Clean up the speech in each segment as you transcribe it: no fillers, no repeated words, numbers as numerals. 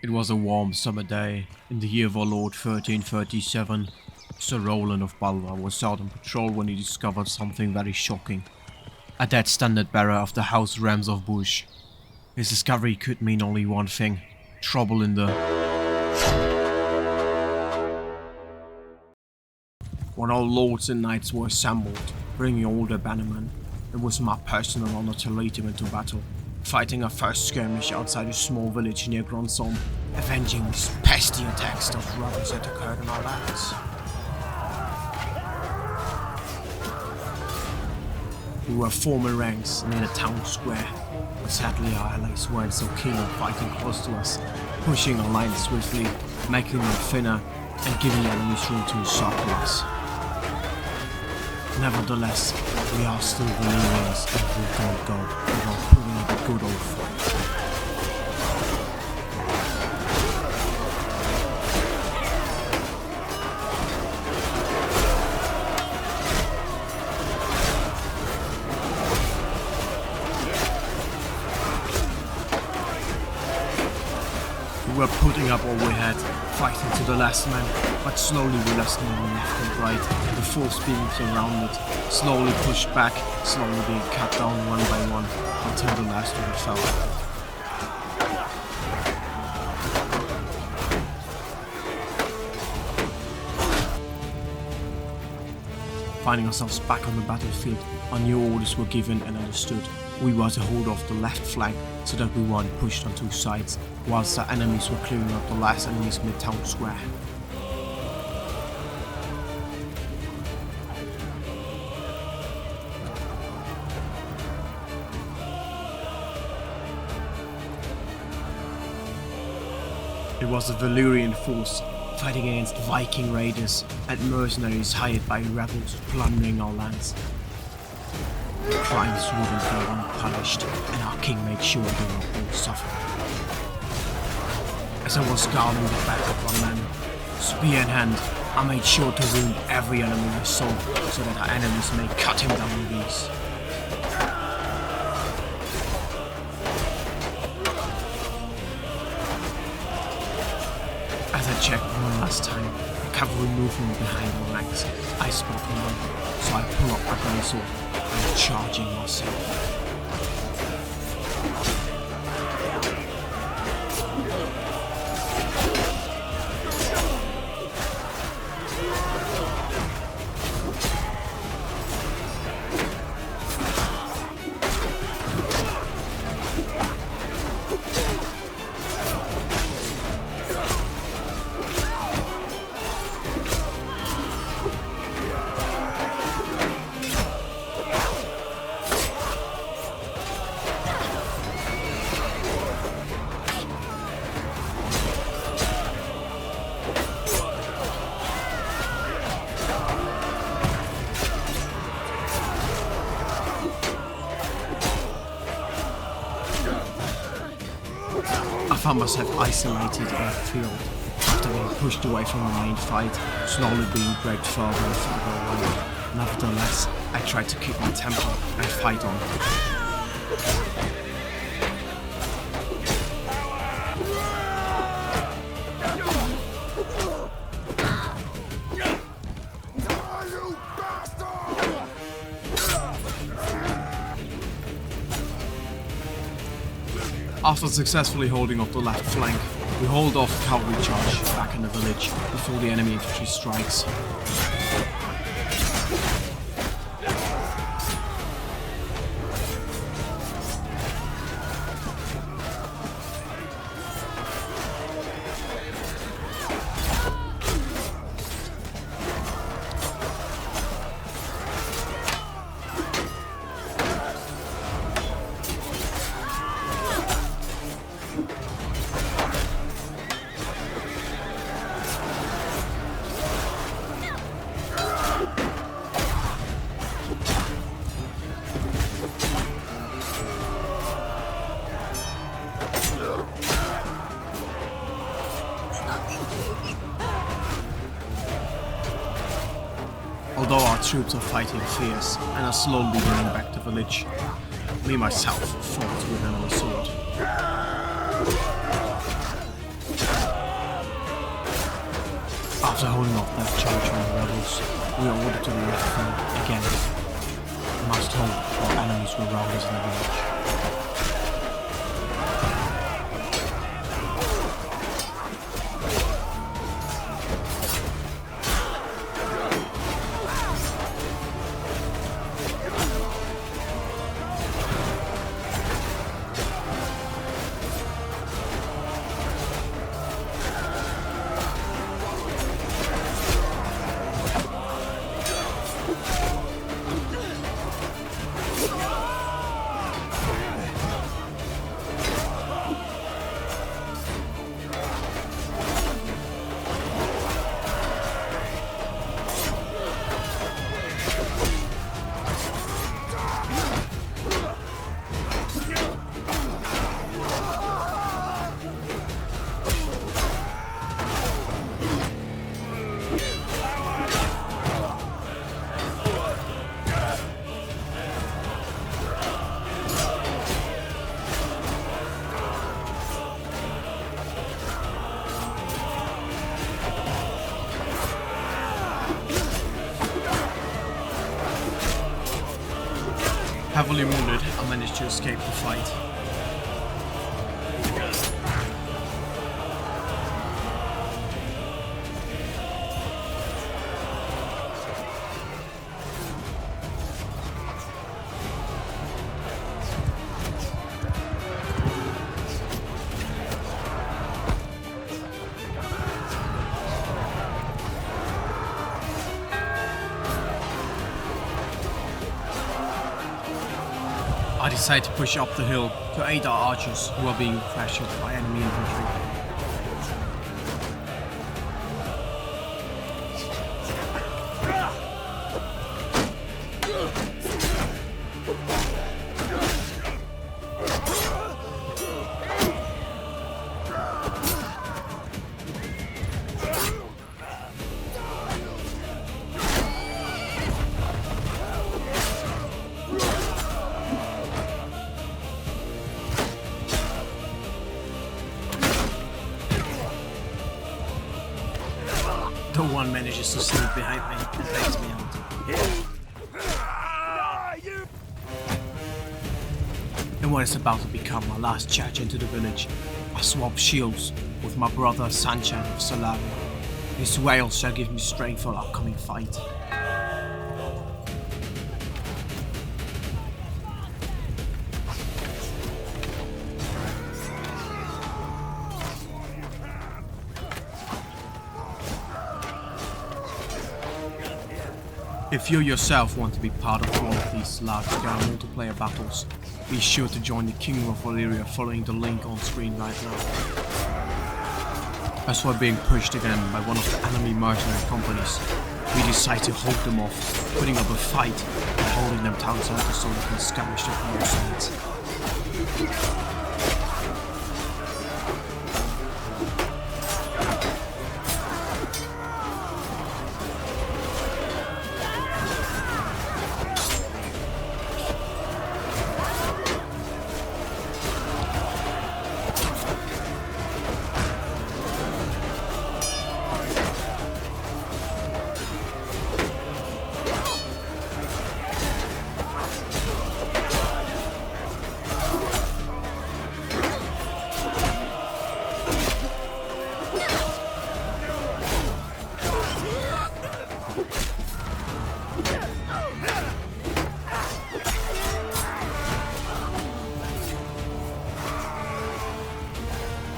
It was a warm summer day in the year of our Lord 1337. Sir Roland of Balva was out on patrol when he discovered something very shocking. A dead standard bearer of the House Rams of Bush. His discovery could mean only one thing: trouble in the... When all lords and knights were assembled, bringing all their bannermen, it was my personal honor to lead them into battle, fighting a first skirmish outside a small village near Gronzholm, avenging these pesky attacks those robbers had occurred in our lands. We were forming ranks near the town square, but sadly our allies weren't so keen on fighting close to us, pushing our lines swiftly, making them thinner, and giving enemies room to encircle us. Nevertheless, we are still Valerians and we can't go without putting up a good old fight. We were putting up all we had, fighting to the last man, but slowly we lost men left and right, the force being surrounded, slowly pushed back, slowly being cut down one by one, until the last one fell. Finding ourselves back on the battlefield, our new orders were given and understood. We were to hold off the left flank so that we weren't pushed on two sides, whilst our enemies were clearing up the last enemies mid-town square. It was a Valerian force fighting against Viking raiders and mercenaries hired by rebels plundering our lands. Crimes wouldn't go unpunished, and our king made sure they were all suffer. As I was guarding the back of our men, spear in hand, I made sure to wound every enemy I saw, so that our enemies may cut him down with ease. As I checked one last time, the cavalry movement behind our ranks, I spot one, so I pull up my sword and charging myself. I found myself isolated in a field, after being pushed away from the main fight, slowly being dragged further and further away. Nevertheless, I tried to keep my temper and fight on. After successfully holding off the left flank, we hold off the cavalry charge back in the village before the enemy infantry strikes. Although our troops are fighting fierce and are slowly winning back the village, me myself fought with another sword. We are ordered to the left flank again. Must hold while enemies will round us in the village. Heavily wounded, I managed to escape the fight. I decided to push up the hill to aid our archers who are being pressured by enemy infantry. No one manages to sneak behind me and takes me out. In what is about to become my last charge into the village, I swap shields with my brother Sanchan of Valerian. His wails shall give me strength for the upcoming fight. If you yourself want to be part of one of these large-scale multiplayer battles, be sure to join the Kingdom of Valeria following the link on screen right now. As we're being pushed again by one of the enemy mercenary companies, we decide to hold them off, putting up a fight and holding them town center so we can skirmish them from all sides.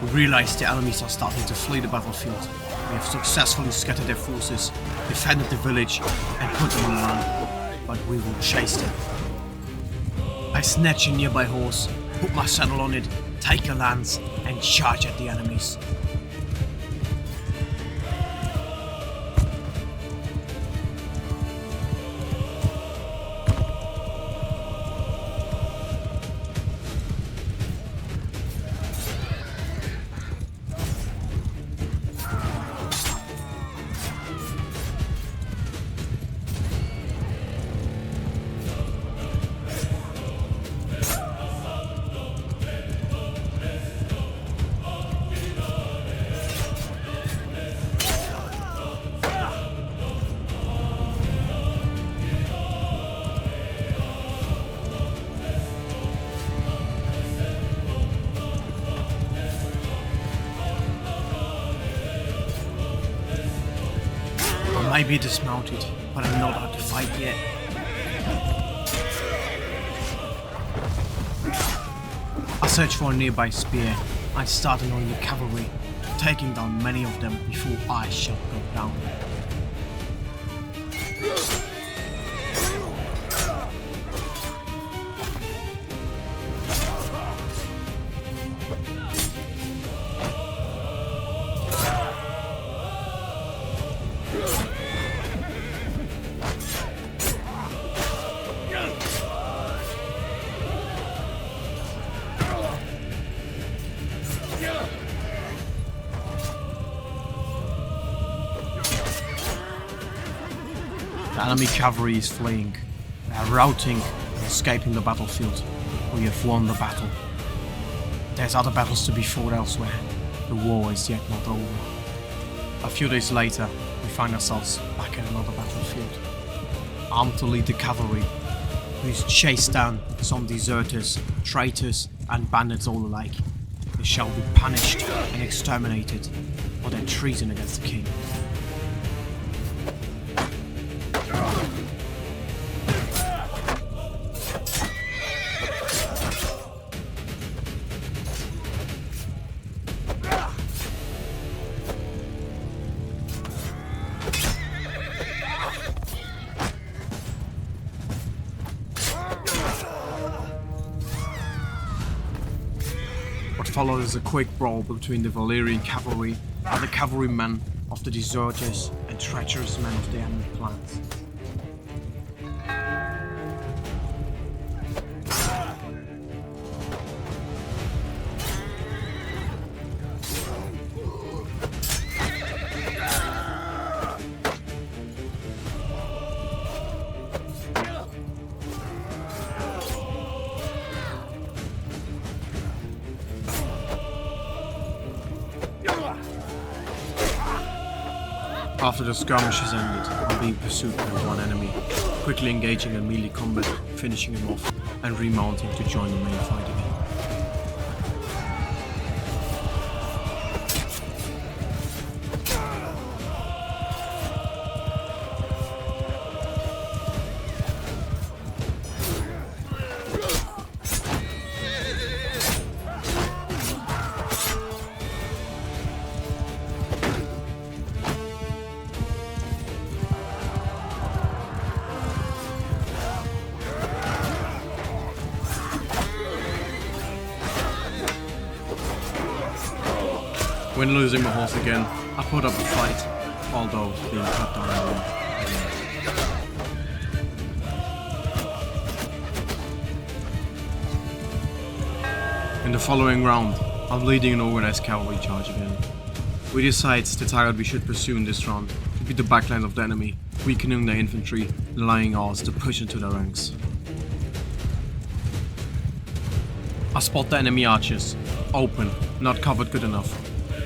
We realize the enemies are starting to flee the battlefield. We have successfully scattered their forces, defended the village, and put them on the run. But we will chase them. I snatch a nearby horse, put my saddle on it, take a lance, and charge at the enemies. might be dismounted, but I'm not out to fight yet. I search for a nearby spear and start annoying the cavalry, taking down many of them before I shall go down. The enemy cavalry is fleeing. They are routing and escaping the battlefield. We have won the battle. There's other battles to be fought elsewhere. The war is yet not over. A few days later, we find ourselves back at another battlefield. Armed to lead the cavalry, who chased down some deserters, traitors and bandits all alike. They shall be punished and exterminated for their treason against the king. What follows is a quick brawl between the Valerian cavalry and the cavalrymen of the deserters and treacherous men of the enemy clans. After the skirmish has ended, I'm being pursued by one enemy, quickly engaging in melee combat, finishing him off, and remounting to join the main fight again. When losing my horse again, I put up a fight, although being cut down again. In the following round, I'm leading an organized cavalry charge again. We decide the target we should pursue in this round should be the backline of the enemy, weakening their infantry and allowing ours to push into their ranks. I spot the enemy archers, open, not covered good enough.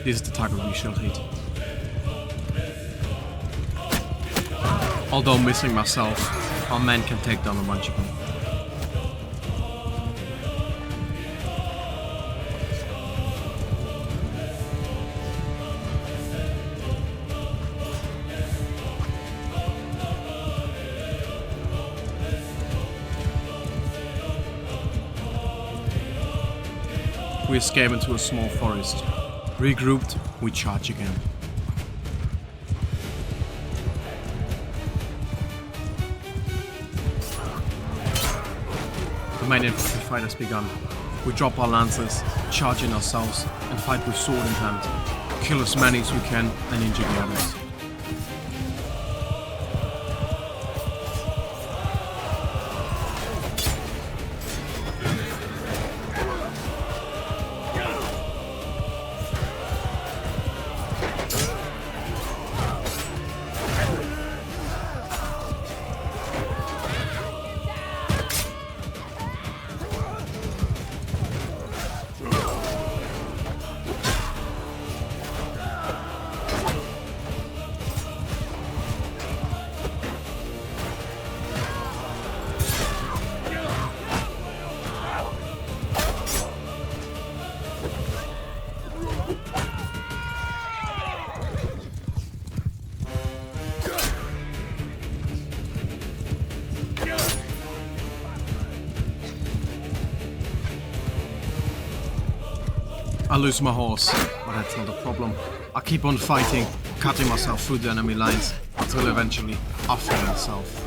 This is the target we shall hit. Although missing myself, our men can take down a bunch of them. We escape into a small forest. Regrouped, we charge again. The main infantry fight has begun. We drop our lances, charge in ourselves, and fight with sword in hand. Kill as many as we can and injure the others. I lose my horse, but that's not a problem. I keep on fighting, cutting myself through the enemy lines, until eventually I fall myself.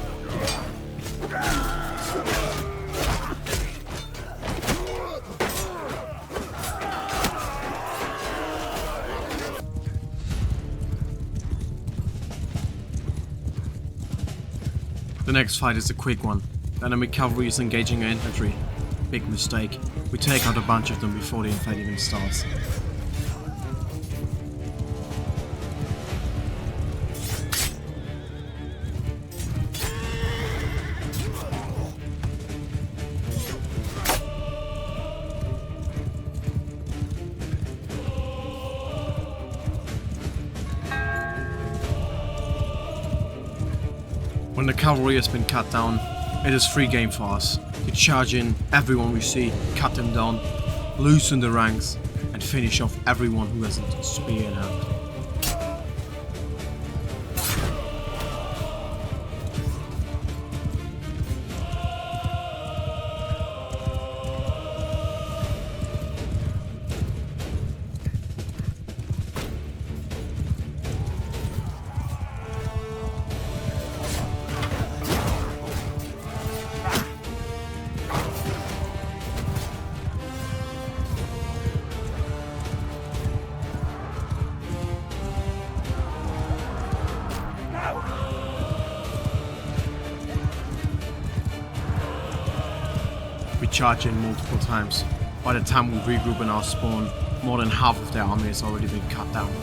The next fight is a quick one. The enemy cavalry is engaging our infantry. Big mistake. We take out a bunch of them before the fight even starts. When the cavalry has been cut down, it is free game for us. We charge in everyone we see, cut them down, loosen the ranks, and finish off everyone who hasn't a spear in hand. We charge in multiple times. By the time we regroup in our spawn, more than half of their army has already been cut down.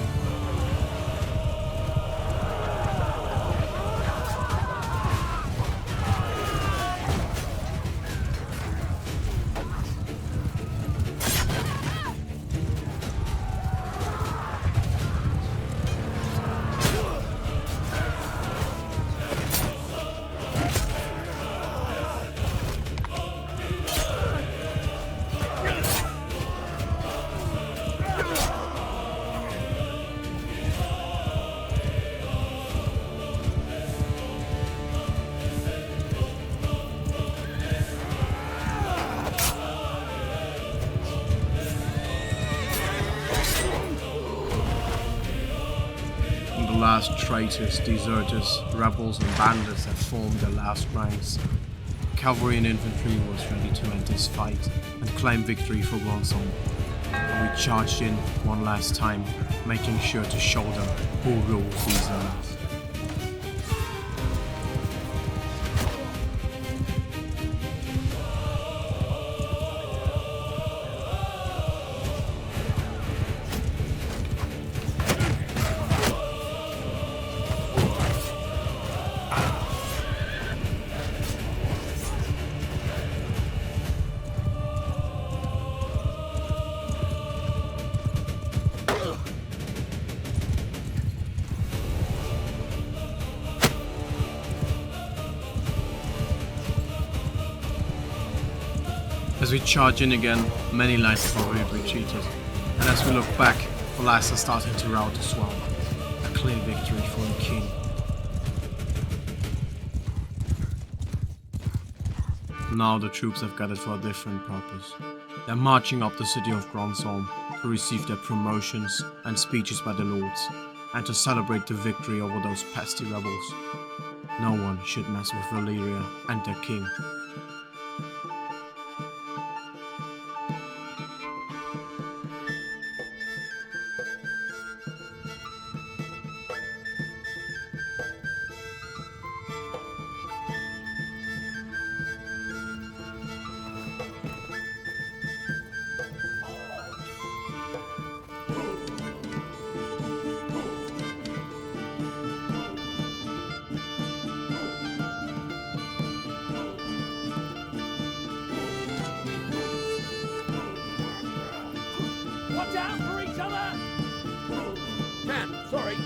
The last traitors, deserters, rebels and bandits had formed their last ranks. Cavalry and infantry was ready to end this fight and claim victory for Gronzholm. And we charged in one last time, making sure to show them who rules these lands. As we charge in again, many lines have already retreated, and as we look back, the last are starting to rout as well. A clear victory for the king. Now the troops have gathered for a different purpose. They're marching up the city of Gronzholm to receive their promotions and speeches by the lords, and to celebrate the victory over those pesky rebels. No one should mess with Valeria and their king. Watch out for each other! Can, sorry.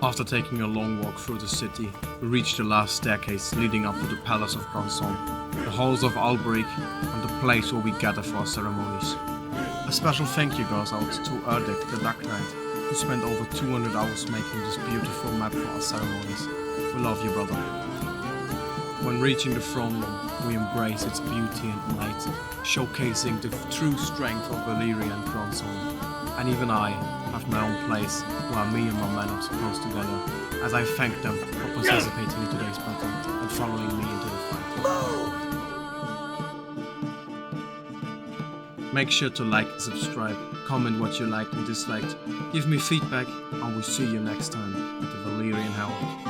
After taking a long walk through the city, we reached the last staircase leading up to the palace of Gronzholm. The halls of Albrecht and the place where we gather for our ceremonies. A special thank you goes out to Erdek the Dark Knight, who spent over 200 hours making this beautiful map for our ceremonies. We love you, brother. When reaching the throne room, we embrace its beauty and light, showcasing the true strength of Valerian and Gronzholm. And even I have my own place where me and my men are supposed to gather, as I thank them for participating in today's battle and following me into the fight. Make sure to like and subscribe, comment what you liked and disliked, give me feedback, and we'll see you next time at the Valerian Herald.